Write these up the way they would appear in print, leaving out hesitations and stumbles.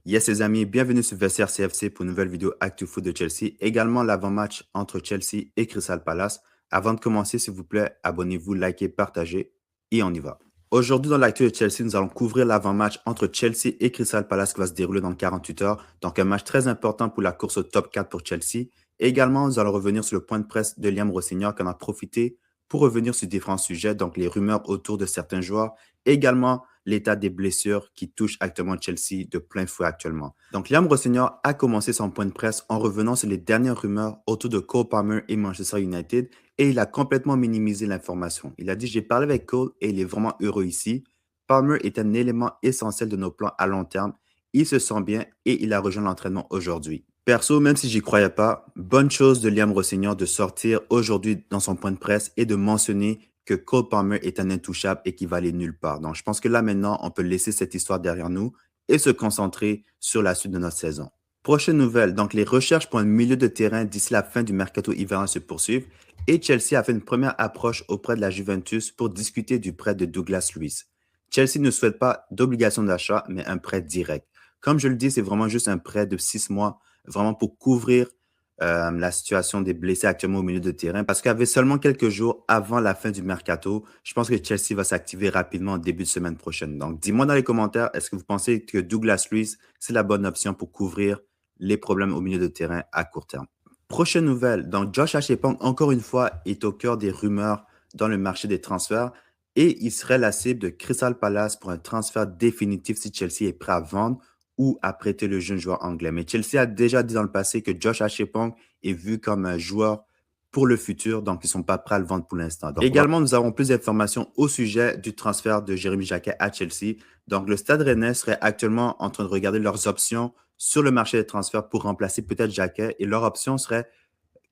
Yes, les amis, bienvenue sur Vestiaire CFC pour une nouvelle vidéo ActuFoot de Chelsea. Également l'avant-match entre Chelsea et Crystal Palace. Avant de commencer, s'il vous plaît, abonnez-vous, likez, partagez et on y va. Aujourd'hui, dans l'actu de Chelsea, nous allons couvrir l'avant-match entre Chelsea et Crystal Palace qui va se dérouler dans 48 heures. Donc, un match très important pour la course au top 4 pour Chelsea. Également, nous allons revenir sur le point de presse de Liam Rossignol qui en a profité pour revenir sur différents sujets, donc les rumeurs autour de certains joueurs. Également, l'état des blessures qui touchent actuellement Chelsea de plein fouet actuellement. Donc, Liam Rossignol a commencé son point de presse en revenant sur les dernières rumeurs autour de Cole Palmer et Manchester United et il a complètement minimisé l'information. Il a dit « J'ai parlé avec Cole et il est vraiment heureux ici. Palmer est un élément essentiel de nos plans à long terme. Il se sent bien et il a rejoint l'entraînement aujourd'hui. » Perso, même si j'y croyais pas, bonne chose de Liam Rossignol de sortir aujourd'hui dans son point de presse et de mentionner que Cole Palmer est un intouchable et qu'il va aller nulle part. Donc, je pense que là, maintenant, on peut laisser cette histoire derrière nous et se concentrer sur la suite de notre saison. Prochaine nouvelle, donc les recherches pour un milieu de terrain d'ici la fin du mercato hivernal se poursuivent et Chelsea a fait une première approche auprès de la Juventus pour discuter du prêt de Douglas Luiz. Chelsea ne souhaite pas d'obligation d'achat, mais un prêt direct. Comme je le dis, c'est vraiment juste un prêt de 6 mois, vraiment pour couvrir la situation des blessés actuellement au milieu de terrain parce qu'avec seulement quelques jours avant la fin du mercato, je pense que Chelsea va s'activer rapidement en début de semaine prochaine. Donc, dis-moi dans les commentaires, est-ce que vous pensez que Douglas Luiz, c'est la bonne option pour couvrir les problèmes au milieu de terrain à court terme? Prochaine nouvelle, donc Josh Achepong, encore une fois, est au cœur des rumeurs dans le marché des transferts et il serait la cible de Crystal Palace pour un transfert définitif si Chelsea est prêt à vendre ou à prêter le jeune joueur anglais. Mais Chelsea a déjà dit dans le passé que Josh Achepong est vu comme un joueur pour le futur, donc ils ne sont pas prêts à le vendre pour l'instant. Également, nous avons plus d'informations au sujet du transfert de Jérémy Jacquet à Chelsea. Donc, le Stade Rennais serait actuellement en train de regarder leurs options sur le marché des transferts pour remplacer peut-être Jacquet et leur option serait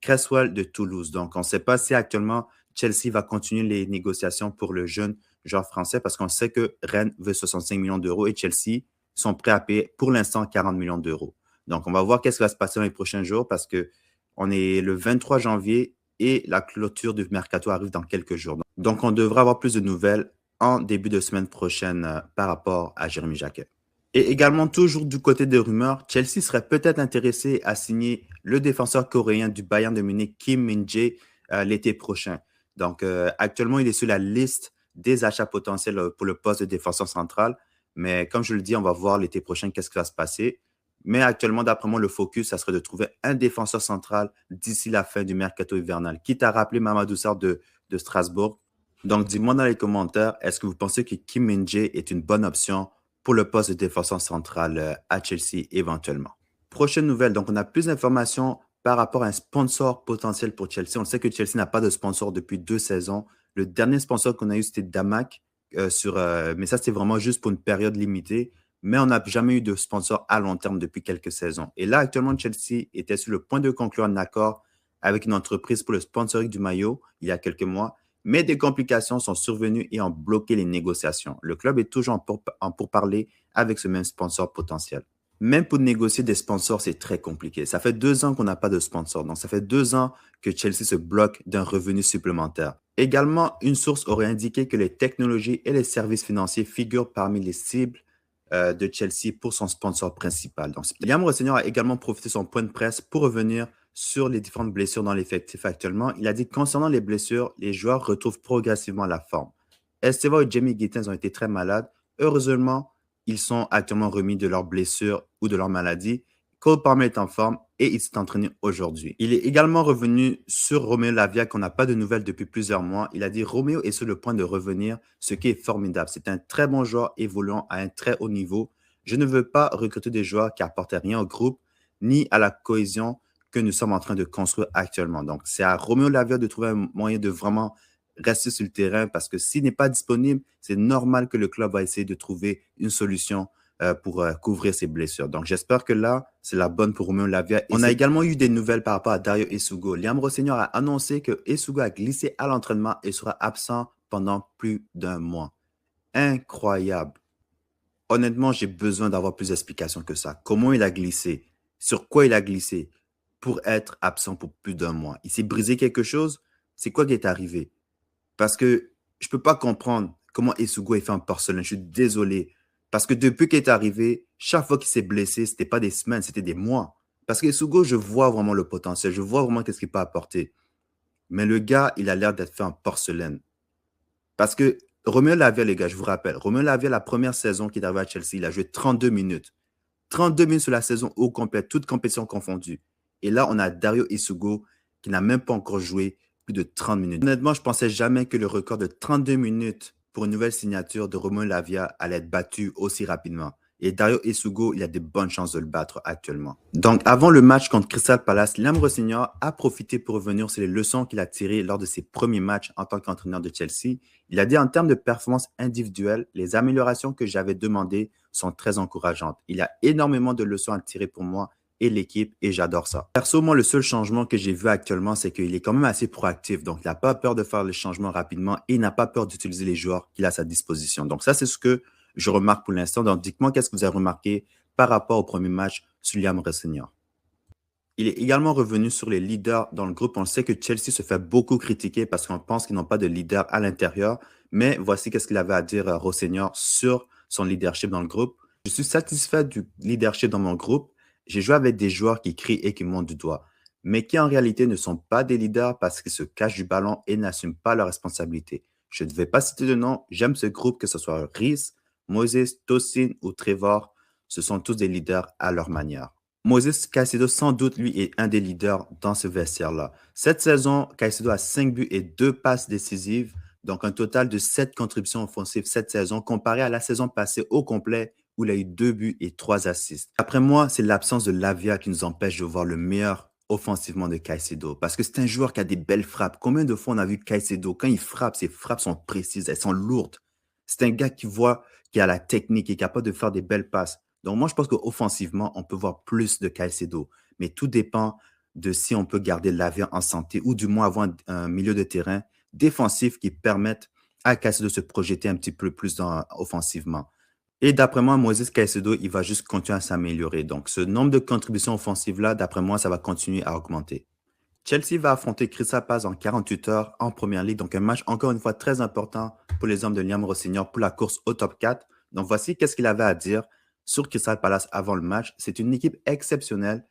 Cresswell de Toulouse. Donc, on ne sait pas si actuellement Chelsea va continuer les négociations pour le jeune joueur français parce qu'on sait que Rennes veut 65 millions d'euros et Chelsea sont prêts à payer pour l'instant 40 millions d'euros. Donc, on va voir qu'est-ce qui va se passer dans les prochains jours parce qu'on est le 23 janvier et la clôture du mercato arrive dans quelques jours. Donc, on devrait avoir plus de nouvelles en début de semaine prochaine par rapport à Jérémy Jacquet. Et également, toujours du côté des rumeurs, Chelsea serait peut-être intéressé à signer le défenseur coréen du Bayern de Munich, Kim Min-jae, l'été prochain. Donc, actuellement, il est sur la liste des achats potentiels pour le poste de défenseur central. Mais comme je le dis, on va voir l'été prochain qu'est-ce qui va se passer. Mais actuellement, d'après moi, le focus, ça serait de trouver un défenseur central d'ici la fin du mercato hivernal, quitte à rappeler Mamadou Sarr de Strasbourg. Donc, dis-moi dans les commentaires, est-ce que vous pensez que Kim Min-jae est une bonne option pour le poste de défenseur central à Chelsea éventuellement? Prochaine nouvelle, donc on a plus d'informations par rapport à un sponsor potentiel pour Chelsea. On sait que Chelsea n'a pas de sponsor depuis 2 saisons. Le dernier sponsor qu'on a eu, c'était Damac, mais ça, c'était vraiment juste pour une période limitée. Mais on n'a jamais eu de sponsor à long terme depuis quelques saisons. Et là, actuellement, Chelsea était sur le point de conclure un accord avec une entreprise pour le sponsoring du maillot il y a quelques mois. Mais des complications sont survenues et ont bloqué les négociations. Le club est toujours en pourparlers avec ce même sponsor potentiel. Même pour négocier des sponsors, c'est très compliqué. Ça fait 2 ans qu'on n'a pas de sponsor. Donc, ça fait 2 ans que Chelsea se bloque d'un revenu supplémentaire. Également, une source aurait indiqué que les technologies et les services financiers figurent parmi les cibles de Chelsea pour son sponsor principal. Donc, Liam Rossignol a également profité de son point de presse pour revenir sur les différentes blessures dans l'effectif actuellement. Il a dit que concernant les blessures, les joueurs retrouvent progressivement la forme. Estevao et Jamie Gittens ont été très malades. Heureusement, ils sont actuellement remis de leurs blessures ou de leur maladie. Cole Palmer est en forme et il s'est entraîné aujourd'hui. Il est également revenu sur Romeo Lavia qu'on n'a pas de nouvelles depuis plusieurs mois. Il a dit « Romeo est sur le point de revenir, ce qui est formidable. C'est un très bon joueur évoluant à un très haut niveau. Je ne veux pas recruter des joueurs qui n'apportent rien au groupe ni à la cohésion que nous sommes en train de construire actuellement. » Donc, c'est à Romeo Lavia de trouver un moyen de vraiment rester sur le terrain parce que s'il n'est pas disponible, c'est normal que le club va essayer de trouver une solution pour couvrir ses blessures. Donc, j'espère que là, c'est la bonne pour Romeo Lavia. On a également eu des nouvelles par rapport à Dario Essugo. Liam Rossignol a annoncé que Essugo a glissé à l'entraînement et sera absent pendant plus d'1 mois. Incroyable. Honnêtement, j'ai besoin d'avoir plus d'explications que ça. Comment il a glissé? Sur quoi il a glissé pour être absent pour plus d'1 mois? Il s'est brisé quelque chose? C'est quoi qui est arrivé? Parce que je ne peux pas comprendre comment Essugo est fait en porcelaine. Je suis désolé. Parce que depuis qu'il est arrivé, Chaque fois qu'il s'est blessé, ce n'était pas des semaines, c'était des mois. Parce que Sugo, je vois vraiment le potentiel, je vois vraiment qu'est-ce qu'il peut apporter. Mais le gars, il a l'air d'être fait en porcelaine. Parce que Romeo Lavia, les gars, je vous rappelle, Romeo Lavia, la première saison qu'il est arrivé à Chelsea, il a joué 32 minutes. 32 minutes sur la saison au complet, toutes compétitions confondues. Et là, on a Dario Isugo qui n'a même pas encore joué plus de 30 minutes. Honnêtement, je ne pensais jamais que le record de 32 minutes pour une nouvelle signature de Romeo Lavia allait être battu aussi rapidement. Et Dario Isugo, il a de bonnes chances de le battre actuellement. Donc, avant le match contre Crystal Palace, Liam Rossignol a profité pour revenir sur les leçons qu'il a tirées lors de ses premiers matchs en tant qu'entraîneur de Chelsea. Il a dit en termes de performance individuelle, les améliorations que j'avais demandées sont très encourageantes. Il y a énormément de leçons à tirer pour moi et l'équipe et j'adore ça. Perso, moi, le seul changement que j'ai vu actuellement, c'est qu'il est quand même assez proactif. Donc, il n'a pas peur de faire les changements rapidement et il n'a pas peur d'utiliser les joueurs qu'il a à sa disposition. Donc, ça, c'est ce que je remarque pour l'instant. Donc, dites-moi qu'est-ce que vous avez remarqué par rapport au premier match sur Liam Rossignol. Il est également revenu sur les leaders dans le groupe. On sait que Chelsea se fait beaucoup critiquer parce qu'on pense qu'ils n'ont pas de leader à l'intérieur. Mais voici qu'est-ce qu'il avait à dire Rossignol sur son leadership dans le groupe. Je suis satisfait du leadership dans mon groupe. J'ai joué avec des joueurs qui crient et qui montent du doigt, mais qui en réalité ne sont pas des leaders parce qu'ils se cachent du ballon et n'assument pas leurs responsabilités. Je ne vais pas citer de nom. J'aime ce groupe, que ce soit Rhys, Moses, Tosin ou Trevor. Ce sont tous des leaders à leur manière. Moses Caicedo, sans doute, lui, est un des leaders dans ce vestiaire-là. Cette saison, Caicedo a 5 buts et 2 passes décisives, donc un total de 7 contributions offensives cette saison, comparé à la saison passée au complet, où il a eu 2 buts et 3 assists. Après moi, c'est l'absence de Lavia qui nous empêche de voir le meilleur offensivement de Caicedo, parce que c'est un joueur qui a des belles frappes. Combien de fois on a vu Caicedo, quand il frappe, ses frappes sont précises, elles sont lourdes. C'est un gars qui voit, qui a la technique, qui est capable de faire des belles passes. Donc, moi, je pense qu'offensivement, on peut voir plus de Caicedo. Mais tout dépend de si on peut garder Lavia en santé ou du moins avoir un milieu de terrain défensif qui permette à Caicedo de se projeter un petit peu plus offensivement. Et d'après moi, Moïse Caicedo, il va juste continuer à s'améliorer. Donc, ce nombre de contributions offensives-là, d'après moi, ça va continuer à augmenter. Chelsea va affronter Crystal Palace en 48 heures en Première Ligue. Donc, un match encore une fois très important pour les hommes de Liam Rossignol pour la course au top 4. Donc, voici qu'est-ce qu'il avait à dire sur Crystal Palace avant le match. C'est une équipe exceptionnelle.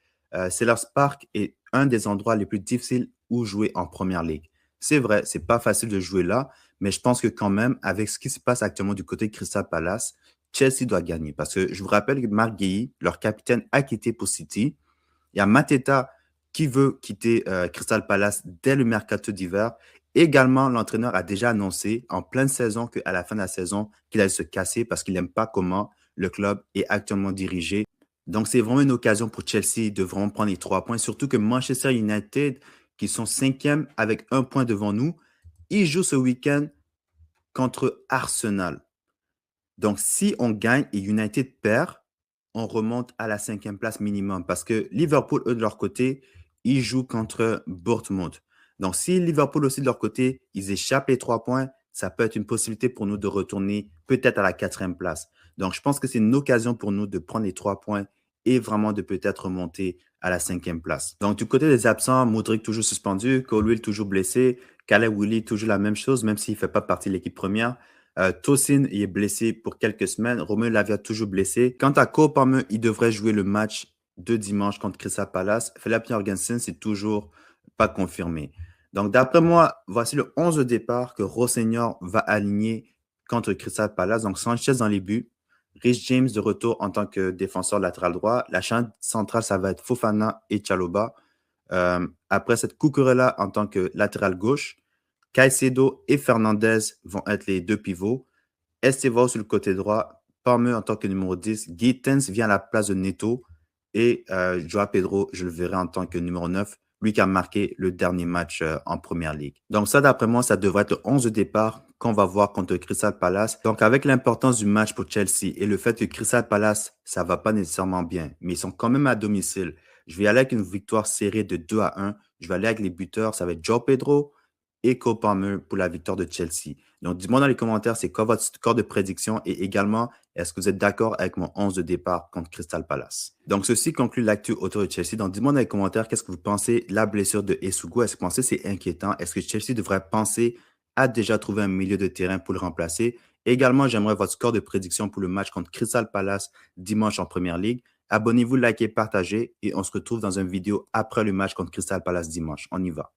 Selhurst Park est un des endroits les plus difficiles où jouer en Première Ligue. C'est vrai, c'est pas facile de jouer là, mais je pense que quand même, avec ce qui se passe actuellement du côté de Crystal Palace, Chelsea doit gagner. Parce que je vous rappelle que Marc Guéhi, leur capitaine, a quitté pour City. Il y a Mateta qui veut quitter Crystal Palace dès le mercato d'hiver. Également, l'entraîneur a déjà annoncé en pleine saison qu'à la fin de la saison, qu'il allait se casser parce qu'il n'aime pas comment le club est actuellement dirigé. Donc, c'est vraiment une occasion pour Chelsea de vraiment prendre les 3 points, surtout que Manchester United, qui sont 5e avec 1 point devant nous, ils jouent ce week-end contre Arsenal. Donc, si on gagne et United perd, on remonte à la 5e place minimum parce que Liverpool, eux, de leur côté, ils jouent contre Bournemouth. Donc, si Liverpool aussi de leur côté, ils échappent les 3 points, ça peut être une possibilité pour nous de retourner peut-être à la 4e place. Donc, je pense que c'est une occasion pour nous de prendre les 3 points et vraiment de peut-être remonter à la 5e place. Donc, du côté des absents, Modric toujours suspendu, Colwill toujours blessé, Caleb Willy toujours la même chose, même s'il ne fait pas partie de l'équipe première. Tosin est blessé pour quelques semaines. Romeo Lavia toujours blessé. Quant à Cole Palmer, il devrait jouer le match de dimanche contre Crystal Palace. Philippe Jorgensen, c'est toujours pas confirmé. Donc, d'après moi, voici le 11 de départ que Rossignol va aligner contre Crystal Palace. Donc, Sanchez dans les buts. Rhys James de retour en tant que défenseur latéral droit. La chaîne centrale, ça va être Fofana et Chalobah. Après cette Cucurella en tant que latéral gauche. Caicedo et Fernandez vont être les 2 pivots. Estevao sur le côté droit. Palmer en tant que numéro 10. Gittens vient à la place de Neto. Et Joao Pedro, je le verrai en tant que numéro 9. Lui qui a marqué le dernier match en Première Ligue. Donc ça, d'après moi, ça devrait être le 11 de départ qu'on va voir contre Crystal Palace. Donc avec l'importance du match pour Chelsea et le fait que Crystal Palace, ça ne va pas nécessairement bien, mais ils sont quand même à domicile. Je vais aller avec une victoire serrée de 2-1. Je vais aller avec les buteurs. Ça va être Joao Pedro et Cole Palmer pour la victoire de Chelsea. Donc, dis-moi dans les commentaires, c'est quoi votre score de prédiction et également, est-ce que vous êtes d'accord avec mon 11 de départ contre Crystal Palace? Donc, ceci conclut l'actu autour de Chelsea. Donc, dis-moi dans les commentaires, qu'est-ce que vous pensez de la blessure de Esugo? Est-ce que vous pensez que c'est inquiétant? Est-ce que Chelsea devrait penser à déjà trouver un milieu de terrain pour le remplacer? Également, j'aimerais votre score de prédiction pour le match contre Crystal Palace dimanche en Première Ligue. Abonnez-vous, likez, partagez et on se retrouve dans une vidéo après le match contre Crystal Palace dimanche. On y va.